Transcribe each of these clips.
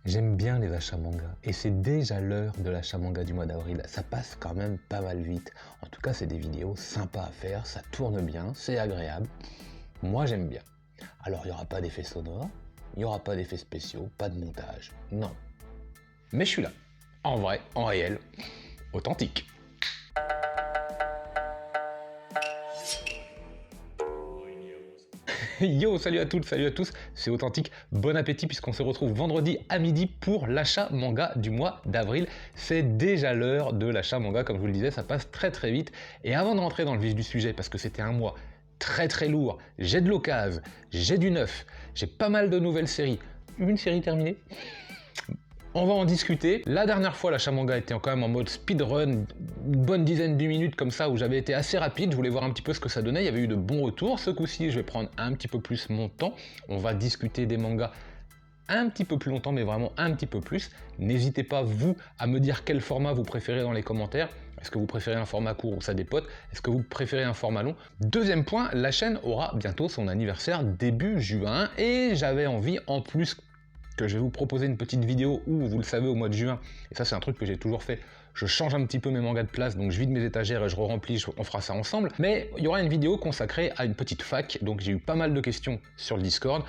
J'aime bien les achats manga et c'est déjà l'heure de l'achat manga du mois d'avril. Ça passe quand même pas mal vite. En tout cas, c'est des vidéos sympas à faire, ça tourne bien, c'est agréable. Moi, j'aime bien. Alors, il n'y aura pas d'effets sonores, il n'y aura pas d'effets spéciaux, pas de montage. Non. Mais je suis là. En vrai, en réel, authentique. Yo, salut à toutes, salut à tous, c'est Authentique, bon appétit puisqu'on se retrouve vendredi à midi pour l'achat manga du mois d'avril. C'est déjà l'heure de l'achat manga, comme je vous le disais, ça passe très très vite. Et avant de rentrer dans le vif du sujet, parce que c'était un mois très lourd, j'ai de l'occasion, j'ai du neuf, j'ai pas mal de nouvelles séries. Une série terminée ? On va en discuter. La dernière fois, l'achat manga était quand même en mode speedrun, une bonne dizaine de minutes comme ça, où j'avais été assez rapide, je voulais voir un petit peu ce que ça donnait, il y avait eu de bons retours. Ce coup-ci, je vais prendre un petit peu plus mon temps, on va discuter des mangas un petit peu plus longtemps, mais vraiment un petit peu plus. N'hésitez pas, vous, à me dire quel format vous préférez dans les commentaires. Est-ce que vous préférez un format court où ça dépote? Est-ce que vous préférez un format long? Deuxième point, la chaîne aura bientôt son anniversaire début juin, et j'avais envie, en plus que je vais vous proposer une petite vidéo où, vous le savez, au mois de juin, et ça c'est un truc que j'ai toujours fait, je change un petit peu mes mangas de place, donc je vide mes étagères et je re-remplis, on fera ça ensemble, mais il y aura une vidéo consacrée à une petite fac, donc j'ai eu pas mal de questions sur le Discord,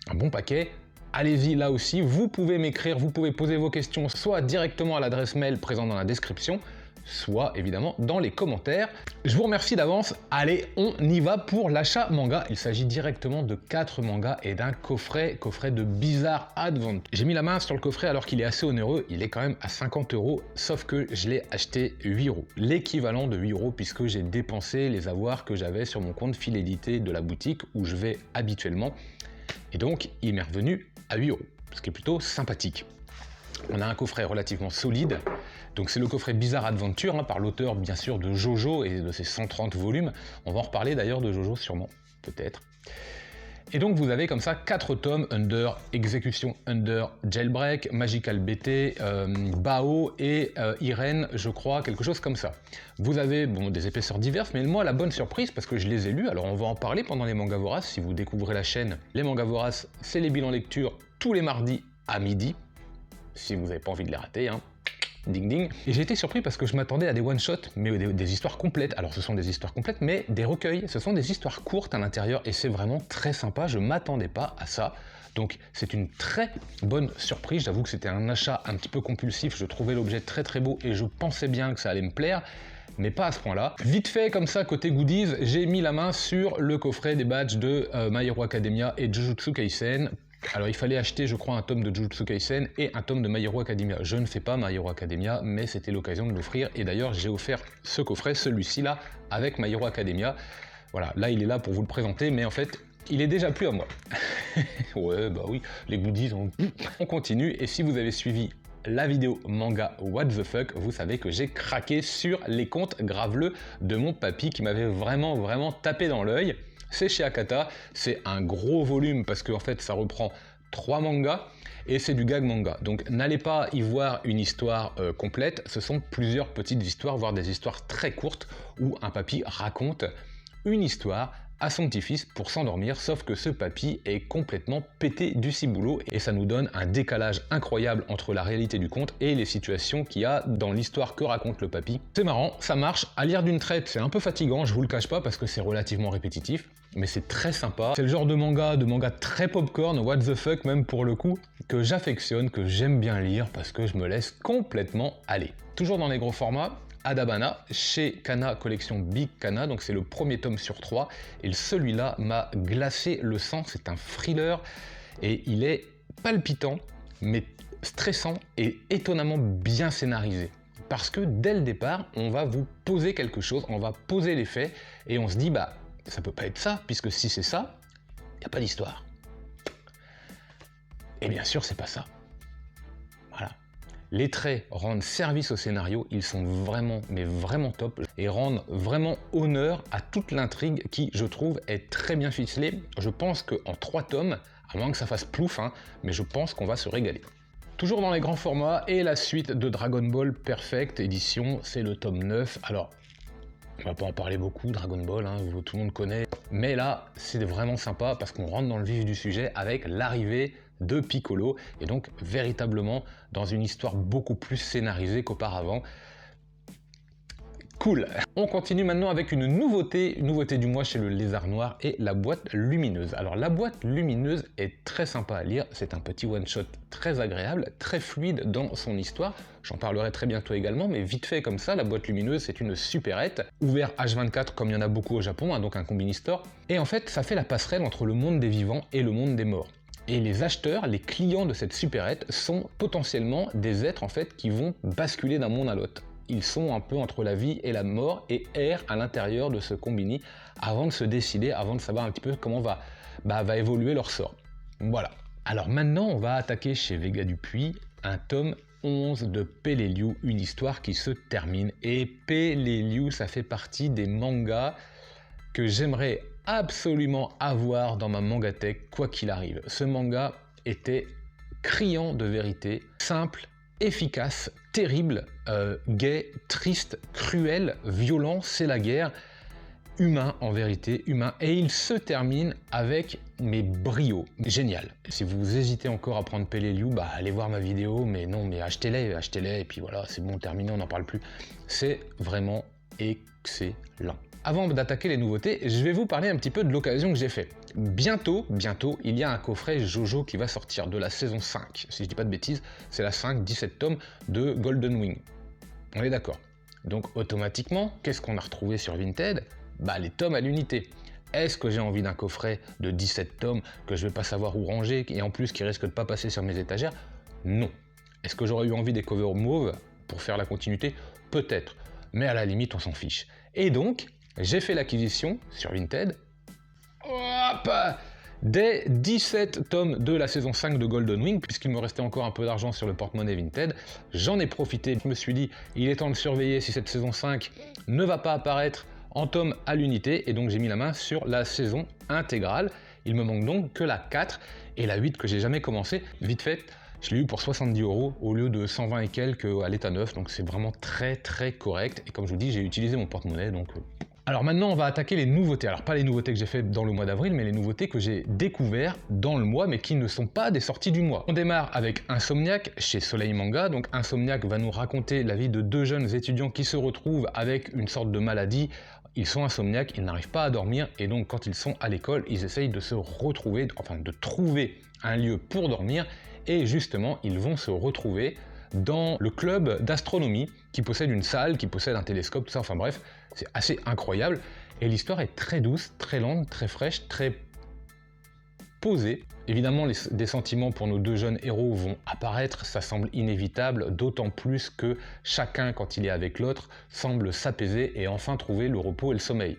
un bon paquet. Allez-y là aussi, vous pouvez m'écrire, vous pouvez poser vos questions soit directement à l'adresse mail présente dans la description, soit évidemment dans les commentaires. Je vous remercie d'avance. Allez, on y va pour l'achat manga. Il s'agit directement de 4 mangas et d'un coffret de Bizarre Adventure. J'ai mis la main sur le coffret alors qu'il est assez onéreux, il est quand même à 50 €, sauf que je l'ai acheté 8 €. L'équivalent de 8 € puisque j'ai dépensé les avoirs que j'avais sur mon compte fidélité de la boutique où je vais habituellement. Et donc, il m'est revenu à 8 €, ce qui est plutôt sympathique. On a un coffret relativement solide, donc c'est le coffret Bizarre Adventure, par l'auteur bien sûr de Jojo et de ses 130 volumes. On va en reparler d'ailleurs de Jojo sûrement, peut-être. Et donc vous avez comme ça 4 tomes, Under, Exécution Under, Jailbreak, Magical BT, Bao et Irene, je crois, quelque chose comme ça. Vous avez des épaisseurs diverses, mais moi la bonne surprise, parce que je les ai lus, alors on va en parler pendant les mangas voraces, si vous découvrez la chaîne, les mangas voraces, c'est les bilans lecture tous les mardis à midi, si vous n'avez pas envie de les rater, ding ding. Et j'ai été surpris parce que je m'attendais à des one-shots, mais des histoires complètes. Alors ce sont des histoires complètes, mais des recueils. Ce sont des histoires courtes à l'intérieur et c'est vraiment très sympa. Je m'attendais pas à ça. Donc c'est une très bonne surprise. J'avoue que c'était un achat un petit peu compulsif. Je trouvais l'objet très beau et je pensais bien que ça allait me plaire, mais pas à ce point-là. Vite fait, comme ça, côté goodies, j'ai mis la main sur le coffret des badges de My Hero Academia et Jujutsu Kaisen. Alors il fallait acheter, je crois, un tome de Jujutsu Kaisen et un tome de My Hero Academia. Je ne fais pas My Hero Academia, mais c'était l'occasion de l'offrir. Et d'ailleurs, j'ai offert ce coffret, celui-ci là, avec My Hero Academia. Voilà, là il est là pour vous le présenter, mais en fait, il est déjà plus à moi. Ouais, bah oui, les goodies, on continue. Et si vous avez suivi la vidéo manga What the fuck, vous savez que j'ai craqué sur les contes graveleux de mon papy qui m'avait vraiment tapé dans l'œil. C'est chez Akata, c'est un gros volume parce qu'en fait ça reprend 3 mangas et c'est du gag manga. Donc n'allez pas y voir une histoire complète, ce sont plusieurs petites histoires, voire des histoires très courtes où un papy raconte une histoire à son petit-fils pour s'endormir, sauf que ce papy est complètement pété du ciboulot et ça nous donne un décalage incroyable entre la réalité du conte et les situations qu'il y a dans l'histoire que raconte le papy. C'est marrant, ça marche, à lire d'une traite c'est un peu fatigant, je vous le cache pas parce que c'est relativement répétitif, mais c'est très sympa. C'est le genre de manga très popcorn, what the fuck même pour le coup, que j'affectionne, que j'aime bien lire parce que je me laisse complètement aller. Toujours dans les gros formats, Adabana, chez Kana Collection Big Kana, donc c'est le premier tome sur 3, et celui-là m'a glacé le sang, c'est un thriller, et il est palpitant, mais stressant et étonnamment bien scénarisé. Parce que dès le départ, on va vous poser quelque chose, on va poser les faits, et on se dit, bah, ça peut pas être ça, puisque si c'est ça, il n'y a pas d'histoire. Et bien sûr, c'est pas ça. Voilà. Les traits rendent service au scénario, ils sont vraiment, mais vraiment top, et rendent vraiment honneur à toute l'intrigue qui, je trouve, est très bien ficelée. Je pense qu'en 3 tomes, à moins que ça fasse plouf, mais je pense qu'on va se régaler. Toujours dans les grands formats, et la suite de Dragon Ball Perfect édition, c'est le tome 9. Alors, On va pas en parler beaucoup, Dragon Ball, hein, tout le monde connaît. Mais là, c'est vraiment sympa parce qu'on rentre dans le vif du sujet avec l'arrivée de Piccolo, et donc véritablement dans une histoire beaucoup plus scénarisée qu'auparavant. Cool. On continue maintenant avec une nouveauté du mois chez le Lézard Noir et la boîte lumineuse. Alors la boîte lumineuse est très sympa à lire, c'est un petit one-shot très agréable, très fluide dans son histoire. J'en parlerai très bientôt également, mais vite fait comme ça, la boîte lumineuse c'est une supérette, ouvert H24 comme il y en a beaucoup au Japon, hein, donc un convenience store. Et en fait, ça fait la passerelle entre le monde des vivants et le monde des morts. Et les acheteurs, les clients de cette supérette sont potentiellement des êtres en fait qui vont basculer d'un monde à l'autre. Ils sont un peu entre la vie et la mort et errent à l'intérieur de ce combini avant de se décider, avant de savoir un petit peu comment va évoluer leur sort. Voilà. Alors maintenant, on va attaquer chez Vega Dupuis un tome 11 de Peleliu, une histoire qui se termine. Et Peleliu, ça fait partie des mangas que j'aimerais absolument avoir dans ma mangatech, quoi qu'il arrive. Ce manga était criant de vérité, simple, efficace, terrible, gai, triste, cruel, violent, c'est la guerre, humain en vérité, humain, et il se termine avec mes brios, génial. Si vous hésitez encore à prendre Peleliu, bah allez voir ma vidéo, mais non, mais achetez-les, et puis voilà, c'est bon, terminé, on n'en parle plus. C'est vraiment excellent. Avant d'attaquer les nouveautés, je vais vous parler un petit peu de l'occasion que j'ai fait. Bientôt, il y a un coffret Jojo qui va sortir de la saison 5. Si je dis pas de bêtises, c'est la 5, 17 tomes de Golden Wing. On est d'accord. Donc automatiquement, qu'est-ce qu'on a retrouvé sur Vinted? Bah les tomes à l'unité. Est-ce que j'ai envie d'un coffret de 17 tomes que je vais pas savoir où ranger et en plus qui risque de pas passer sur mes étagères? Non. Est-ce que j'aurais eu envie des covers mauves pour faire la continuité? Peut-être. Mais à la limite, on s'en fiche. Et donc, j'ai fait l'acquisition sur Vinted des 17 tomes de la saison 5 de Golden Wing, puisqu'il me restait encore un peu d'argent sur le porte-monnaie Vinted. J'en ai profité, je me suis dit, il est temps de surveiller si cette saison 5 ne va pas apparaître en tome à l'unité, et donc j'ai mis la main sur la saison intégrale. Il me manque donc que la 4 et la 8 que j'ai jamais commencé. Vite fait, je l'ai eu pour 70 € au lieu de 120 et quelques à l'état neuf, donc c'est vraiment très très correct. Et comme je vous dis, j'ai utilisé mon porte-monnaie, donc... Alors maintenant, on va attaquer les nouveautés. Alors pas les nouveautés que j'ai fait dans le mois d'avril, mais les nouveautés que j'ai découvertes dans le mois, mais qui ne sont pas des sorties du mois. On démarre avec Insomniac chez Soleil Manga. Donc Insomniac va nous raconter la vie de deux jeunes étudiants qui se retrouvent avec une sorte de maladie. Ils sont insomniaques, ils n'arrivent pas à dormir, et donc quand ils sont à l'école, ils essayent de se retrouver, enfin de trouver un lieu pour dormir, et justement, ils vont se retrouver dans le club d'astronomie qui possède une salle, qui possède un télescope, tout ça, enfin bref, c'est assez incroyable. Et l'histoire est très douce, très lente, très fraîche, très posée. Évidemment, des sentiments pour nos deux jeunes héros vont apparaître, ça semble inévitable, d'autant plus que chacun, quand il est avec l'autre, semble s'apaiser et enfin trouver le repos et le sommeil.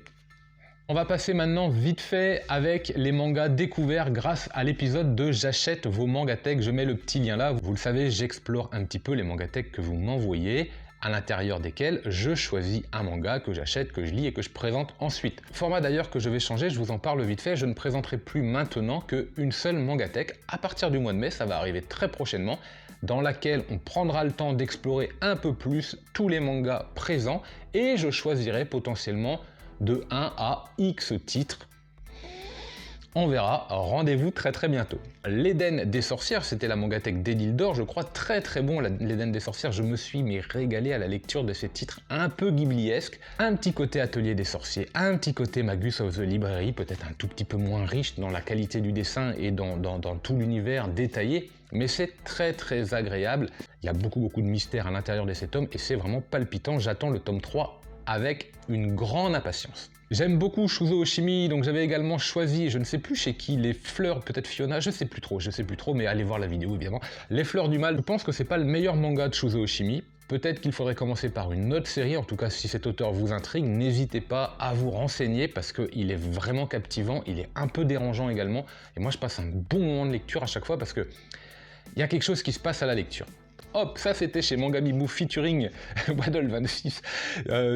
On va passer maintenant vite fait avec les mangas découverts grâce à l'épisode de J'achète vos mangatech. Je mets le petit lien là, vous le savez, j'explore un petit peu les mangatech que vous m'envoyez, à l'intérieur desquels je choisis un manga que j'achète, que je lis et que je présente ensuite. Format d'ailleurs que je vais changer, je vous en parle vite fait, je ne présenterai plus maintenant qu'une seule mangatech. À partir du mois de mai, ça va arriver très prochainement, dans laquelle on prendra le temps d'explorer un peu plus tous les mangas présents et je choisirai potentiellement de 1 à X titres. On verra, rendez-vous très très bientôt. L'Éden des sorcières, c'était la mangatech d'Edil d'Or, je crois très très bon l'Éden des sorcières, je me suis régalé à la lecture de ces titres un peu ghibliesques, un petit côté Atelier des sorciers, un petit côté Magus of the Library, peut-être un tout petit peu moins riche dans la qualité du dessin et dans tout l'univers détaillé, mais c'est très très agréable, il y a beaucoup de mystères à l'intérieur de ces tomes et c'est vraiment palpitant, j'attends le tome 3 avec une grande impatience. J'aime beaucoup Shuzo Oshimi, donc j'avais également choisi, je ne sais plus chez qui, Les Fleurs, peut-être Fiona, je sais plus trop, mais allez voir la vidéo évidemment. Les Fleurs du Mal, je pense que c'est pas le meilleur manga de Shuzo Oshimi. Peut-être qu'il faudrait commencer par une autre série, en tout cas si cet auteur vous intrigue, n'hésitez pas à vous renseigner parce qu'il est vraiment captivant, il est un peu dérangeant également, et moi je passe un bon moment de lecture à chaque fois parce que il y a quelque chose qui se passe à la lecture. Hop, ça c'était chez Mangabimou featuring Waddle 26.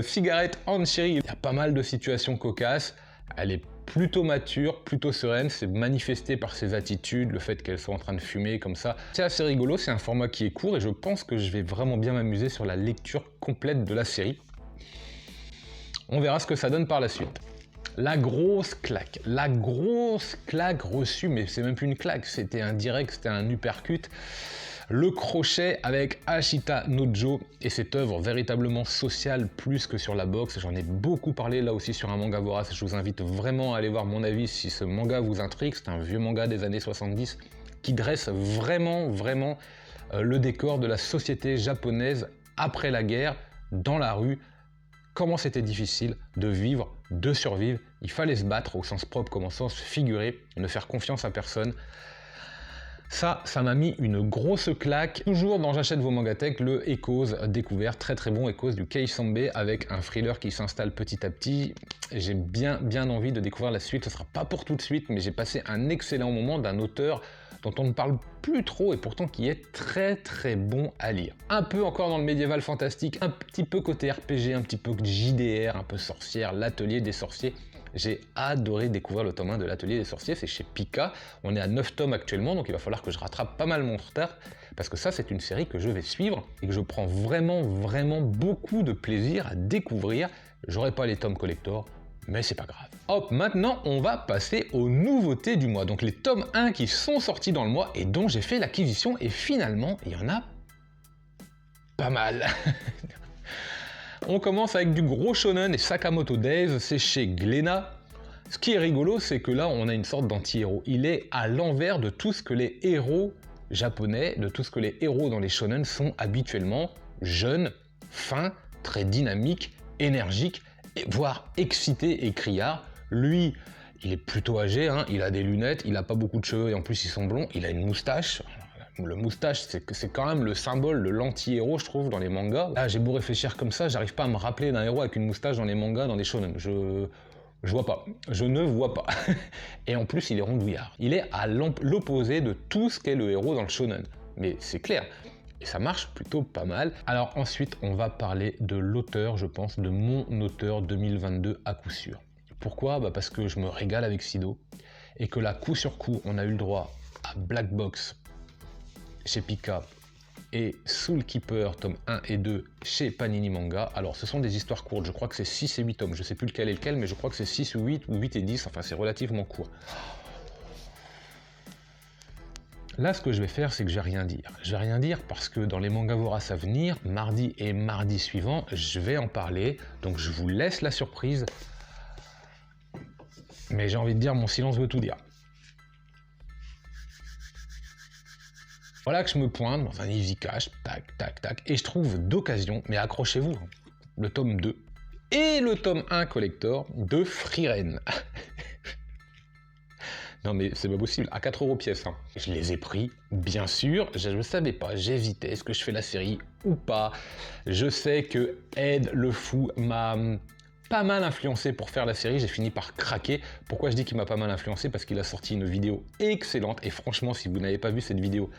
Cigarette and Cherry, il y a pas mal de situations cocasses. Elle est plutôt mature, plutôt sereine, c'est manifesté par ses attitudes, le fait qu'elle soit en train de fumer comme ça. C'est assez rigolo, c'est un format qui est court et je pense que je vais vraiment bien m'amuser sur la lecture complète de la série. On verra ce que ça donne par la suite. La grosse claque reçue, mais c'est même plus une claque, c'était un direct, c'était un uppercut. Le crochet avec Ashita Nojo et cette œuvre véritablement sociale plus que sur la boxe. J'en ai beaucoup parlé là aussi sur un manga vorace. Je vous invite vraiment à aller voir mon avis si ce manga vous intrigue. C'est un vieux manga des années 70 qui dresse vraiment le décor de la société japonaise après la guerre, dans la rue. Comment c'était difficile de vivre, de survivre. Il fallait se battre au sens propre comme au sens figuré, ne faire confiance à personne. Ça m'a mis une grosse claque. Toujours dans J'achète vos mangatech, le Echoes découvert, très bon Echoes du Kei Sambe avec un thriller qui s'installe petit à petit. J'ai bien envie de découvrir la suite. Ce sera pas pour tout de suite, mais j'ai passé un excellent moment d'un auteur dont on ne parle plus trop et pourtant qui est très bon à lire. Un peu encore dans le médiéval fantastique, un petit peu côté RPG, un petit peu JDR, un peu sorcière, l'atelier des sorciers. J'ai adoré découvrir le tome 1 de l'Atelier des Sorciers, c'est chez Pika. On est à 9 tomes actuellement, donc il va falloir que je rattrape pas mal mon retard, parce que ça, c'est une série que je vais suivre et que je prends vraiment beaucoup de plaisir à découvrir. J'aurai pas les tomes collector, mais c'est pas grave. Hop, maintenant, on va passer aux nouveautés du mois. Donc les tomes 1 qui sont sortis dans le mois et dont j'ai fait l'acquisition, et finalement, il y en a pas mal. On commence avec du gros shonen et Sakamoto Days, c'est chez Glénat. Ce qui est rigolo, c'est que là, on a une sorte d'anti-héros. Il est à l'envers de tout ce que les héros japonais, de tout ce que les héros dans les shonen sont habituellement. Jeunes, fins, très dynamiques, énergiques, voire excités et criards. Lui, il est plutôt âgé, hein, il a des lunettes, il a pas beaucoup de cheveux et en plus ils sont blonds, il a une moustache. Le moustache, c'est quand même le symbole de l'anti-héros, je trouve, dans les mangas. Là, j'ai beau réfléchir comme ça, j'arrive pas à me rappeler d'un héros avec une moustache dans les mangas, dans les shonen. Je vois pas. Je ne vois pas. Et en plus, il est rondouillard. Il est à l'opposé de tout ce qu'est le héros dans le shonen. Mais c'est clair. Et ça marche plutôt pas mal. Alors ensuite, on va parler de l'auteur, je pense, de mon auteur 2022 à coup sûr. Pourquoi ? Parce que je me régale avec Sido. Et que là, coup sur coup, on a eu le droit à Black Box chez Pika et Soul Keeper tome 1 et 2 chez Panini Manga. Alors ce sont des histoires courtes, je crois que c'est 6 et 8 tomes, je sais plus lequel est lequel, mais je crois que c'est 6 ou 8 et 10, enfin c'est relativement court. Là, ce que je vais faire, c'est que je vais rien dire. Je vais rien dire parce que dans les mangas voraces à venir, mardi et mardi suivant, je vais en parler, donc je vous laisse la surprise. Mais j'ai envie de dire, mon silence veut tout dire. Voilà que je me pointe dans un Easy Cash, tac, et je trouve d'occasion, mais accrochez-vous, le tome 2 et le tome 1 collector de Frieren. Non mais c'est pas possible, à 4 € pièce. Hein. Je les ai pris, bien sûr, je ne savais pas, j'hésitais, est-ce que je fais la série ou pas. Je sais que Ed le fou m'a pas mal influencé pour faire la série, j'ai fini par craquer. Pourquoi je dis qu'il m'a pas mal influencé ? Parce qu'il a sorti une vidéo excellente, et franchement, si vous n'avez pas vu cette vidéo,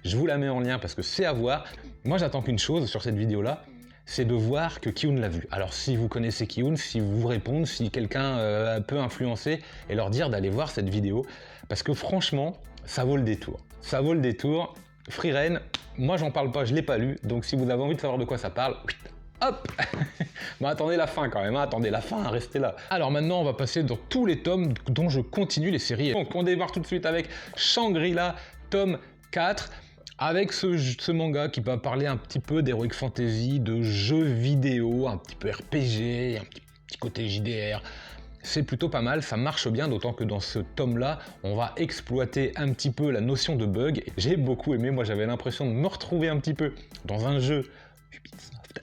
je vous la mets en lien parce que c'est à voir. Moi, j'attends qu'une chose sur cette vidéo-là, c'est de voir que Kiyun l'a vu. Alors, si vous connaissez Kiyun, si vous répondez, si quelqu'un peut influencer, et leur dire d'aller voir cette vidéo, parce que franchement, ça vaut le détour. Ça vaut le détour. Frieren, moi, j'en parle pas, je l'ai pas lu, donc si vous avez envie de savoir de quoi ça parle, hop. Bon, attendez la fin quand même, hein. Attendez la fin, restez là. Alors maintenant, on va passer dans tous les tomes dont je continue les séries. Donc on démarre tout de suite avec Shangri-La, tome 4, avec ce manga qui va parler un petit peu d'heroic fantasy, de jeux vidéo, un petit peu RPG, un petit côté JDR. C'est plutôt pas mal, ça marche bien, d'autant que dans ce tome-là, on va exploiter un petit peu la notion de bug. J'ai beaucoup aimé, moi j'avais l'impression de me retrouver un petit peu dans un jeu Ubisoft.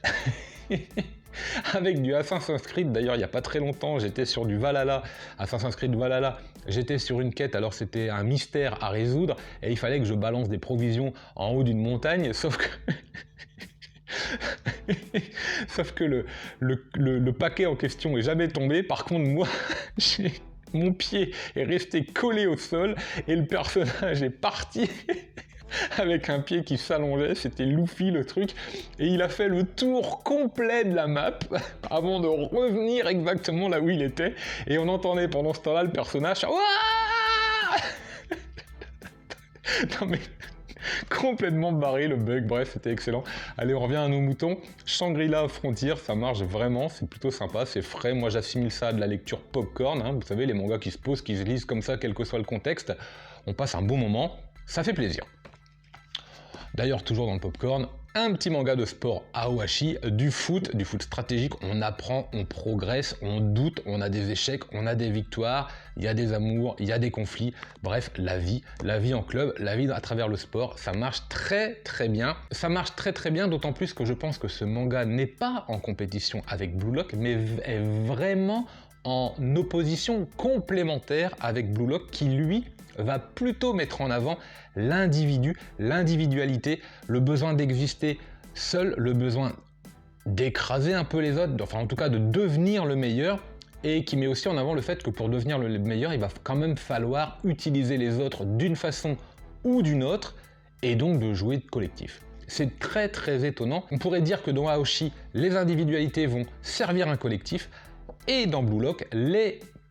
Avec du Assassin's Creed, d'ailleurs il n'y a pas très longtemps, j'étais sur du Valhalla, Assassin's Creed Valhalla, j'étais sur une quête, alors c'était un mystère à résoudre, et il fallait que je balance des provisions en haut d'une montagne, sauf que le paquet en question est jamais tombé. Par contre, moi, mon pied est resté collé au sol, et le personnage est parti avec un pied qui s'allongeait, c'était Luffy le truc, et il a fait le tour complet de la map avant de revenir exactement là où il était, et on entendait pendant ce temps-là le personnage Ouah. Non mais Complètement barré le bug, bref, c'était excellent. Allez, on revient à nos moutons. Shangri-La Frontier, ça marche vraiment, c'est plutôt sympa, c'est frais. Moi, j'assimile ça à de la lecture popcorn, hein. Vous savez, les mangas qui se posent, qui se lisent comme ça, quel que soit le contexte. On passe un bon moment, ça fait plaisir. D'ailleurs, toujours dans le popcorn, un petit manga de sport Aohashi, du foot stratégique, on apprend, on progresse, on doute, on a des échecs, on a des victoires, il y a des amours, il y a des conflits, bref, la vie en club, la vie à travers le sport, ça marche très très bien. Ça marche très très bien, d'autant plus que je pense que ce manga n'est pas en compétition avec Blue Lock, mais est vraiment en opposition complémentaire avec Blue Lock qui lui va plutôt mettre en avant l'individu, l'individualité, le besoin d'exister seul, le besoin d'écraser un peu les autres, enfin en tout cas de devenir le meilleur, et qui met aussi en avant le fait que pour devenir le meilleur, il va quand même falloir utiliser les autres d'une façon ou d'une autre, et donc de jouer de collectif. C'est très très étonnant. On pourrait dire que dans Aoshi, les individualités vont servir un collectif, et dans Blue Lock,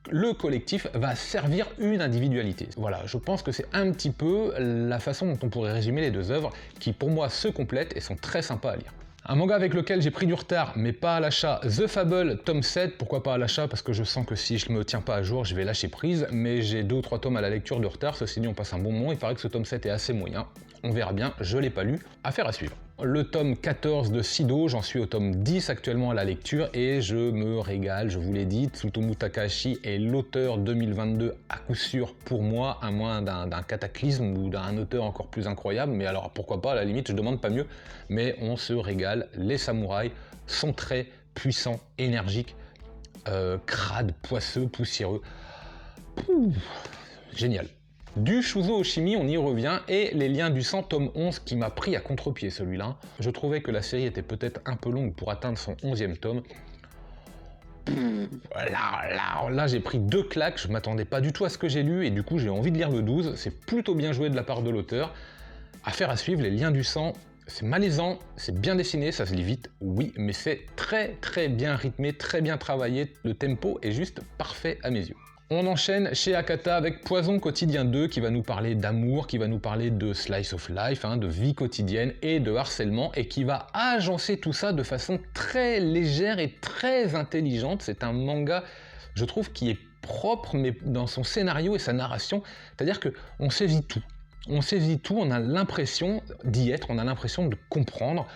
le collectif va servir une individualité. Voilà, je pense que c'est un petit peu la façon dont on pourrait résumer les deux œuvres, qui pour moi se complètent et sont très sympas à lire. Un manga avec lequel j'ai pris du retard, mais pas à l'achat, The Fable, tome 7. Pourquoi pas à l'achat? Parce que je sens que si je me tiens pas à jour, je vais lâcher prise, mais j'ai 2 ou 3 tomes à la lecture de retard, ceci dit on passe un bon moment, il paraît que ce tome 7 est assez moyen. On verra bien, je l'ai pas lu, affaire à suivre. Le tome 14 de Sido, j'en suis au tome 10 actuellement à la lecture et je me régale, je vous l'ai dit, Tsutomu Takahashi est l'auteur 2022 à coup sûr pour moi, à moins d'un cataclysme ou d'un auteur encore plus incroyable, mais alors pourquoi pas, à la limite je demande pas mieux, mais on se régale, les samouraïs sont très puissants, énergiques, crades, poisseux, poussiéreux, génial. Du Shuzo Oshimi, on y revient, et Les Liens du Sang, tome 11, qui m'a pris à contre-pied celui-là. Je trouvais que la série était peut-être un peu longue pour atteindre son 11e tome. Là j'ai pris 2 claques, je m'attendais pas du tout à ce que j'ai lu, et du coup j'ai envie de lire le 12, c'est plutôt bien joué de la part de l'auteur. Affaire à suivre, Les Liens du Sang, c'est malaisant, c'est bien dessiné, ça se lit vite, oui, mais c'est très très bien rythmé, très bien travaillé, le tempo est juste parfait à mes yeux. On enchaîne chez Akata avec Poison quotidien 2 qui va nous parler d'amour, qui va nous parler de slice of life, hein, de vie quotidienne et de harcèlement, et qui va agencer tout ça de façon très légère et très intelligente. C'est un manga, je trouve, qui est propre, mais dans son scénario et sa narration, c'est-à-dire qu'on saisit tout. On saisit tout, on a l'impression d'y être, on a l'impression de comprendre,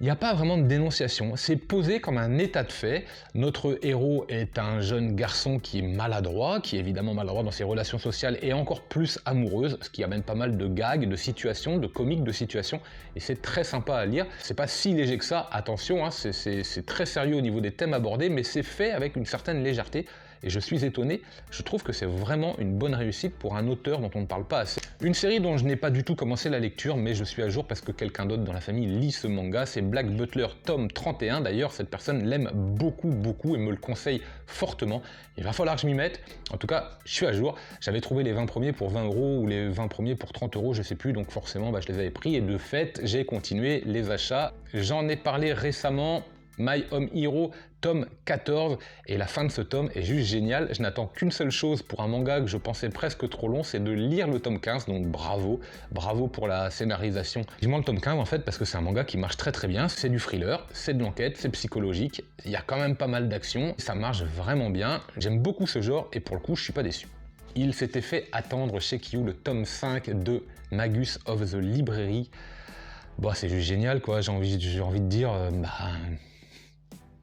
il n'y a pas vraiment de dénonciation, c'est posé comme un état de fait. Notre héros est un jeune garçon qui est maladroit, qui est évidemment maladroit dans ses relations sociales et encore plus amoureuse, ce qui amène pas mal de gags, de situations, de comiques de situations, et c'est très sympa à lire. C'est pas si léger que ça, attention, hein, c'est très sérieux au niveau des thèmes abordés, mais c'est fait avec une certaine légèreté. Et je suis étonné, je trouve que c'est vraiment une bonne réussite pour un auteur dont on ne parle pas assez. Une série dont je n'ai pas du tout commencé la lecture, mais je suis à jour parce que quelqu'un d'autre dans la famille lit ce manga, c'est Black Butler tome 31, d'ailleurs cette personne l'aime beaucoup et me le conseille fortement. Il va falloir que je m'y mette, en tout cas je suis à jour, j'avais trouvé les 20 premiers pour 20 € ou les 20 premiers pour 30 €, je sais plus, donc forcément je les avais pris et de fait j'ai continué les achats. J'en ai parlé récemment, My Home Hero, tome 14, et la fin de ce tome est juste géniale. Je n'attends qu'une seule chose pour un manga que je pensais presque trop long, c'est de lire le tome 15, donc bravo pour la scénarisation. Dis-moi le tome 15 en fait, parce que c'est un manga qui marche très très bien, c'est du thriller, c'est de l'enquête, c'est psychologique, il y a quand même pas mal d'action, ça marche vraiment bien, j'aime beaucoup ce genre, et pour le coup je suis pas déçu. Il s'était fait attendre chez Kyu le tome 5 de Magus of the Library. Bon, c'est juste génial quoi, j'ai envie de dire,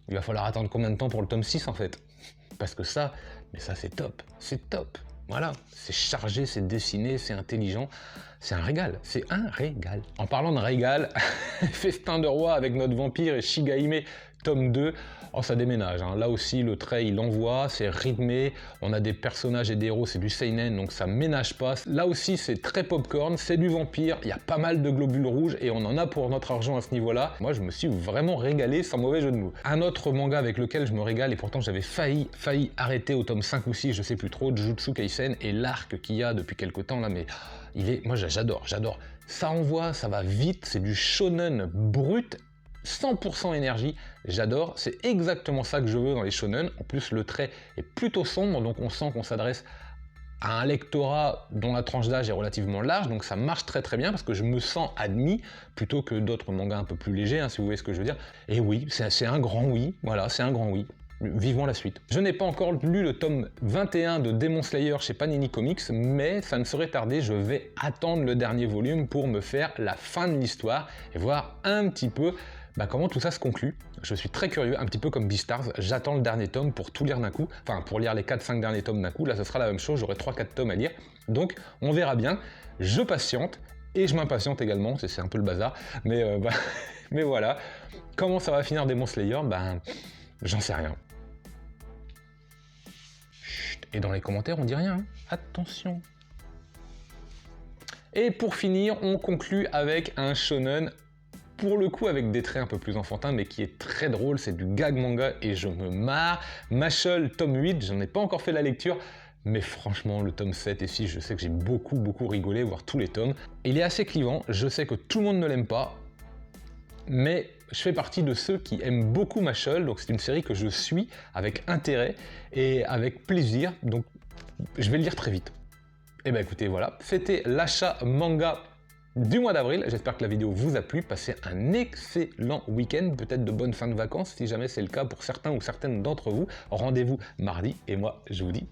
il va falloir attendre combien de temps pour le tome 6 en fait? Parce que ça c'est top, voilà, c'est chargé, c'est dessiné, c'est intelligent, c'est un régal, c'est un régal. En parlant de régal, Festin de roi avec notre vampire et Shigahime, tome 2, oh ça déménage, hein. Là aussi le trait il envoie, c'est rythmé, on a des personnages et des héros, c'est du seinen donc ça ménage pas. Là aussi c'est très popcorn, c'est du vampire, il y a pas mal de globules rouges et on en a pour notre argent à ce niveau-là. Moi je me suis vraiment régalé sans mauvais jeu de mots. Un autre manga avec lequel je me régale et pourtant j'avais failli arrêter au tome 5 ou 6, je sais plus trop, Jujutsu Kaisen et l'arc qu'il y a depuis quelque temps là, mais moi j'adore. Ça envoie, ça va vite, c'est du shonen brut, 100% énergie, j'adore, c'est exactement ça que je veux dans les shonen. En plus le trait est plutôt sombre, donc on sent qu'on s'adresse a un lectorat dont la tranche d'âge est relativement large, donc ça marche très très bien parce que je me sens admis plutôt que d'autres mangas un peu plus légers, si vous voyez ce que je veux dire. Et oui, c'est un grand oui, voilà, c'est un grand oui. Vivons la suite. Je n'ai pas encore lu le tome 21 de Demon Slayer chez Panini Comics, mais ça ne saurait tarder, je vais attendre le dernier volume pour me faire la fin de l'histoire et voir un petit peu comment tout ça se conclut. Je suis très curieux, un petit peu comme Beastars, j'attends le dernier tome pour tout lire d'un coup, enfin pour lire les 4-5 derniers tomes d'un coup, là ce sera la même chose, j'aurai 3-4 tomes à lire, donc on verra bien, je patiente, et je m'impatiente également, c'est un peu le bazar, mais, mais voilà. Comment ça va finir Demon Slayer? J'en sais rien. Chut, et dans les commentaires on dit rien, hein. Attention. Et pour finir, on conclut avec un shonen, pour le coup avec des traits un peu plus enfantins, mais qui est très drôle, c'est du gag manga et je me marre. Mashle, tome 8, j'en ai pas encore fait la lecture, mais franchement, le tome 7 et 6, je sais que j'ai beaucoup rigolé, voire tous les tomes. Il est assez clivant, je sais que tout le monde ne l'aime pas, mais je fais partie de ceux qui aiment beaucoup Mashle, donc c'est une série que je suis avec intérêt et avec plaisir, donc je vais le lire très vite. Et écoutez, voilà, c'était l'achat manga du mois d'avril. J'espère que la vidéo vous a plu. Passez un excellent week-end, peut-être de bonnes fins de vacances, si jamais c'est le cas pour certains ou certaines d'entre vous. Rendez-vous mardi, et moi, je vous dis